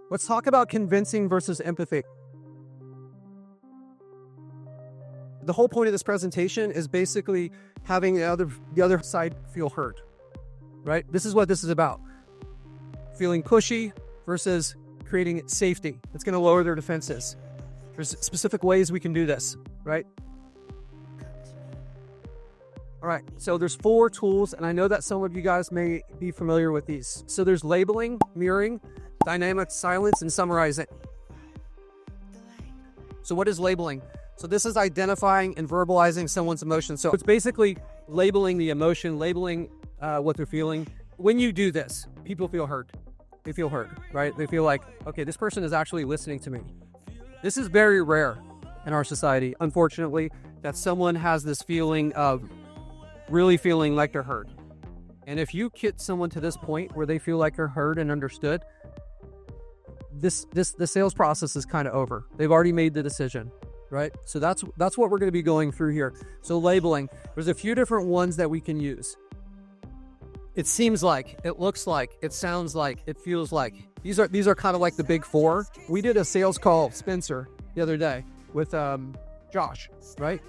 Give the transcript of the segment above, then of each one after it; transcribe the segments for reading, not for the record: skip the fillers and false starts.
Let's talk about convincing versus empathy. The whole point of this presentation is basically having the other side feel heard, right? This is what this is about. Feeling pushy versus creating safety. It's going to lower their defenses. There's specific ways we can do this, right? All right, so there's 4 tools, and I know that some of you guys may be familiar with these. So there's labeling, mirroring, dynamic silence, and summarizing. So what is labeling? So this is identifying and verbalizing someone's emotions. So it's basically labeling the emotion, labeling what they're feeling. When you do this, people feel heard. They feel heard, right? They feel like, okay, this person is actually listening to me. This is very rare in our society, unfortunately, that someone has this feeling of really feeling like they're heard. And if you get someone to this point where they feel like they're heard and understood, the sales process is kind of over. They've already made the decision, right? So that's what we're going to be going through here. So labeling, there's a few different ones that we can use. It seems like, it looks like, it sounds like, it feels like. These are kind of like the big 4. We did a sales call, Spencer, the other day with Josh, right?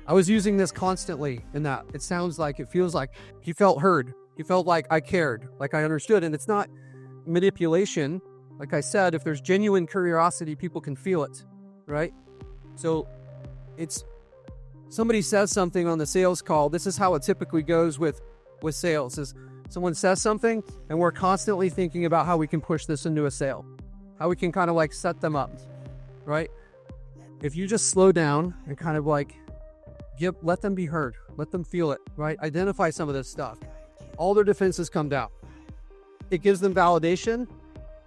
I was using this constantly in that. It sounds like, it feels like. He felt heard. He felt like I cared, like I understood. And it's not manipulation. Like I said, if there's genuine curiosity, people can feel it, right? So it's, somebody says something on the sales call. This is how it typically goes with sales, is someone says something and we're constantly thinking about how we can push this into a sale, how we can kind of like set them up, right? If you just slow down and kind of like let them be heard, let them feel it, right? Identify some of this stuff. All their defenses come down. It gives them validation,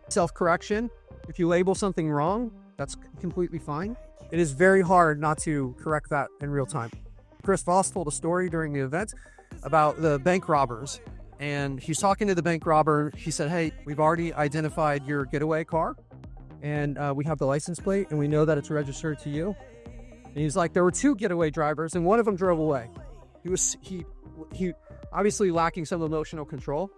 self-correction. If you label something wrong, that's completely fine. It is very hard not to correct that in real time. Chris Voss told a story during the event about the bank robbers, and he's talking to the bank robber. He said, hey, we've already identified your getaway car, and we have the license plate, and we know that it's registered to you. And he's like, there were 2 getaway drivers, and one of them drove away. He obviously lacking some emotional control,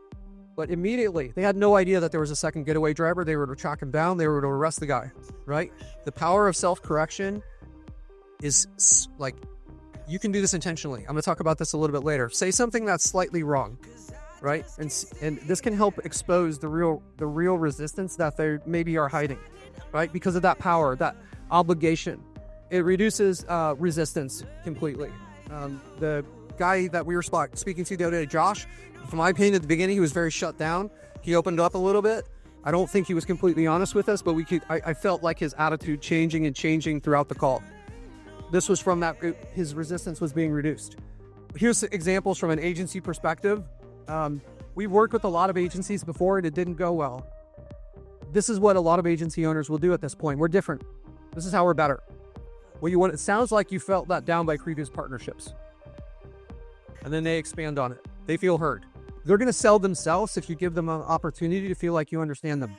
but immediately they had no idea that there was a second getaway driver. They were to track him down. They were to arrest the guy, right? The power of self-correction is like, you can do this intentionally. I'm going to talk about this a little bit later. Say something that's slightly wrong, right? And this can help expose the real resistance that they maybe are hiding, right? Because of that power, that obligation. It reduces resistance completely. The guy that we were speaking to the other day, Josh, from my opinion at the beginning, he was very shut down. He opened up a little bit. I don't think he was completely honest with us, but I felt like his attitude changing throughout the call. This was from that group, his resistance was being reduced. Here's examples from an agency perspective. We've worked with a lot of agencies before and it didn't go well. This is what a lot of agency owners will do at this point. We're different. This is how we're better. It sounds like you felt let down by previous partnerships. And then they expand on it. They feel heard. They're going to sell themselves if you give them an opportunity to feel like you understand them.